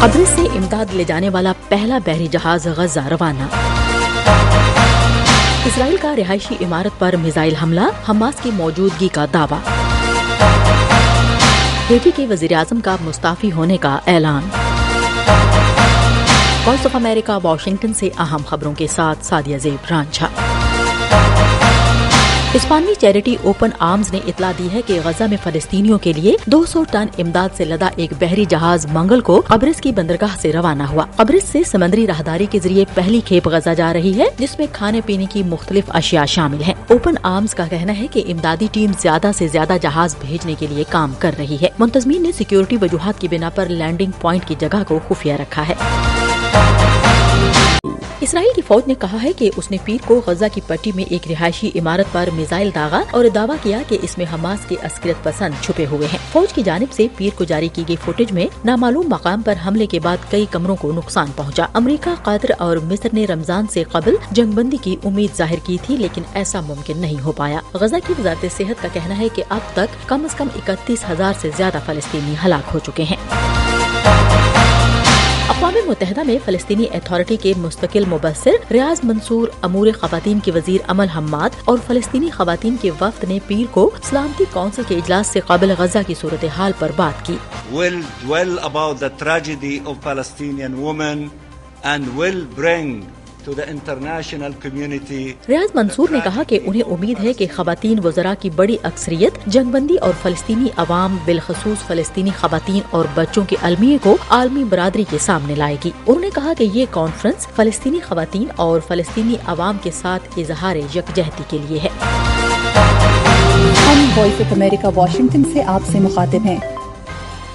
قبرص سے امداد لے جانے والا پہلا بحری جہاز غزہ روانہ۔ اسرائیل کا رہائشی عمارت پر میزائل حملہ، حماس کی موجودگی کا دعویٰ۔ ہیٹی کے وزیر اعظم کا مستعفی ہونے کا اعلان۔ وائس آف امریکہ واشنگٹن سے اہم خبروں کے ساتھ سعدیہ زیب رانجھا۔ اسپانوی چیریٹی اوپن آرمز نے اطلاع دی ہے کہ غزہ میں فلسطینیوں کے لیے 200 ٹن امداد سے لدا ایک بحری جہاز منگل کو قبرص کی بندرگاہ سے روانہ ہوا۔ قبرص سے سمندری راہداری کے ذریعے پہلی کھیپ غزہ جا رہی ہے، جس میں کھانے پینے کی مختلف اشیاء شامل ہیں۔ اوپن آرمز کا کہنا ہے کہ امدادی ٹیم زیادہ سے زیادہ جہاز بھیجنے کے لیے کام کر رہی ہے۔ منتظمین نے سیکیورٹی وجوہات کی بنا پر لینڈنگ پوائنٹ کی جگہ کو خفیہ رکھا ہے۔ اسرائیل کی فوج نے کہا ہے کہ اس نے پیر کو غزہ کی پٹی میں ایک رہائشی عمارت پر میزائل داغا اور دعویٰ کیا کہ اس میں حماس کے عسکریت پسند چھپے ہوئے ہیں۔ فوج کی جانب سے پیر کو جاری کی گئی فوٹیج میں نامعلوم مقام پر حملے کے بعد کئی کمروں کو نقصان پہنچا۔ امریکہ، قطر اور مصر نے رمضان سے قبل جنگ بندی کی امید ظاہر کی تھی، لیکن ایسا ممکن نہیں ہو پایا۔ غزہ کی وزارت صحت کا کہنا ہے کہ اب تک کم از کم 31,000 سے زیادہ فلسطینی ہلاک ہو چکے ہیں۔ اقوام متحدہ میں فلسطینی اتھارٹی کے مستقل مبصر ریاض منصور، امور خواتین کے وزیر امل حماد اور فلسطینی خواتین کے وفد نے پیر کو سلامتی کونسل کے اجلاس سے قبل غزہ کی صورتحال پر بات کی۔ will dwell about the tragedy of Palestinian women and will bring to the international community۔ ریاض منصور نے کہا کہ انہیں امید ہے کہ خواتین وزراء کی بڑی اکثریت جنگ بندی اور فلسطینی عوام، بالخصوص فلسطینی خواتین اور بچوں کے المیے کو عالمی برادری کے سامنے لائے گی۔ انہوں نے کہا کہ یہ کانفرنس فلسطینی خواتین اور فلسطینی عوام کے ساتھ اظہار یکجہتی کے لیے ہے۔ ہم وائس آف امریکہ واشنگٹن سے آپ سے مخاطب ہیں۔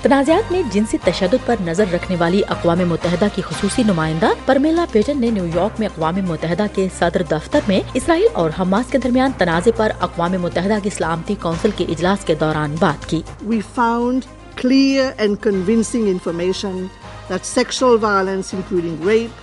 تنازعات میں جنسی تشدد پر نظر رکھنے والی اقوام متحدہ کی خصوصی نمائندہ پرمیلا پیٹن نے نیو یارک میں اقوام متحدہ کے صدر دفتر میں اسرائیل اور حماس کے درمیان تنازع پر اقوام متحدہ کی سلامتی کونسل کے اجلاس کے دوران بات کی۔ We found clear and convincing information that sexual violence, including rape,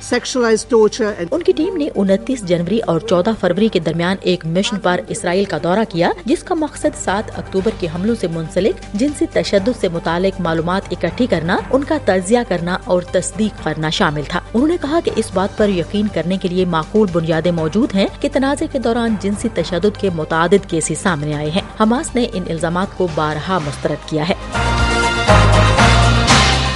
sexualized torture and ان کی ٹیم نے 29 جنوری اور 14 فروری کے درمیان ایک مشن پر اسرائیل کا دورہ کیا، جس کا مقصد 7 اکتوبر کے حملوں سے منسلک جنسی تشدد سے متعلق معلومات اکٹھی کرنا، ان کا تجزیہ کرنا اور تصدیق کرنا شامل تھا۔ انہوں نے کہا کہ اس بات پر یقین کرنے کے لیے معقول بنیادیں موجود ہیں کہ تنازع کے دوران جنسی تشدد کے متعدد کیسز سامنے آئے ہیں۔ حماس نے ان الزامات کو بارہا مسترد کیا ہے۔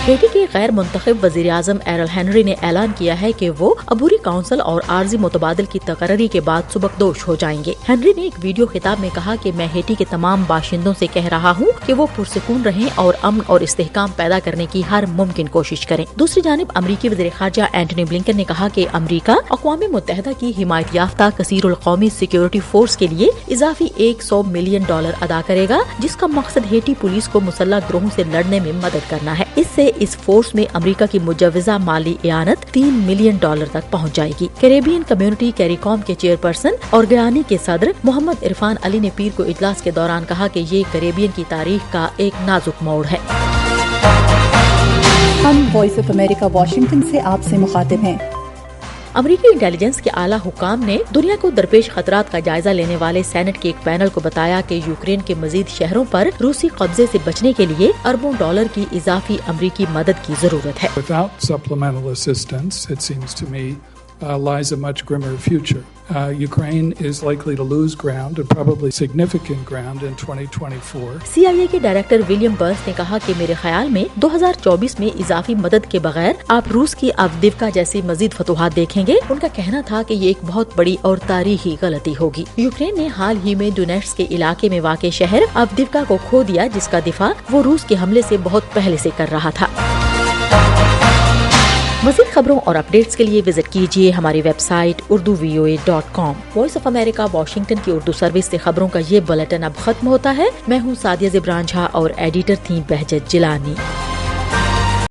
ہیٹی کے غیر منتخب وزیر اعظم ایرل ہینری نے اعلان کیا ہے کہ وہ عبوری کونسل اور عارضی متبادل کی تقرری کے بعد سبکدوش ہو جائیں گے۔ ہینری نے ایک ویڈیو خطاب میں کہا کہ میں ہیٹی کے تمام باشندوں سے کہہ رہا ہوں کہ وہ پرسکون رہیں اور امن اور استحکام پیدا کرنے کی ہر ممکن کوشش کریں۔ دوسری جانب امریکی وزیر خارجہ اینٹونی بلنکن نے کہا کہ امریکہ اقوام متحدہ کی حمایت یافتہ کثیر القومی سیکیورٹی فورس کے لیے اضافی $100 ملین ادا کرے گا، جس کا مقصد ہیٹی پولیس کو مسلح گروہوں سے لڑنے میں مدد کرنا ہے۔ اس سے اس فورس میں امریکہ کی مجوزہ مالی اعانت $3 ملین تک پہنچ جائے گی۔ کیریبین کمیونٹی کیریکوم کے چیئرپرسن اور گیانی کے صدر محمد عرفان علی نے پیر کو اجلاس کے دوران کہا کہ یہ کیریبین کی تاریخ کا ایک نازک موڑ ہے۔ ہم وائس آف امریکہ واشنگٹن سے آپ سے مخاطب ہیں۔ امریکی انٹیلیجنس کے اعلیٰ حکام نے دنیا کو درپیش خطرات کا جائزہ لینے والے سینٹ کے ایک پینل کو بتایا کہ یوکرین کے مزید شہروں پر روسی قبضے سے بچنے کے لیے اربوں ڈالر کی اضافی امریکی مدد کی ضرورت ہے۔ Without supplemental assistance, it seems to me, lies a much grimmer future. Ukraine is likely to lose ground, and probably significant ground, in 2024. CIA کے ڈائریکٹر ولیم برنس نے کہا کہ میرے خیال میں 2024 میں اضافی مدد کے بغیر آپ روس کی آوڈیوکا جیسی مزید فتوحات دیکھیں گے۔ ان کا کہنا تھا کہ یہ ایک بہت بڑی اور تاریخی غلطی ہوگی۔ یوکرین نے حال ہی میں ڈونیٹسک کے علاقے میں واقع شہر آوڈیوکا کو کھو دیا، جس کا دفاع وہ روس کے حملے سے بہت پہلے سے کر رہا تھا۔ مزید خبروں اور اپڈیٹس کے لیے وزٹ کیجیے ہماری website urduvoa.com۔ Voice of America Washington کی اردو سروس سے خبروں کا یہ بلیٹن اب ختم ہوتا ہے۔ میں ہوں سعدیہ زیب رانجھا اور ایڈیٹر تھیں بہجت جیلانی۔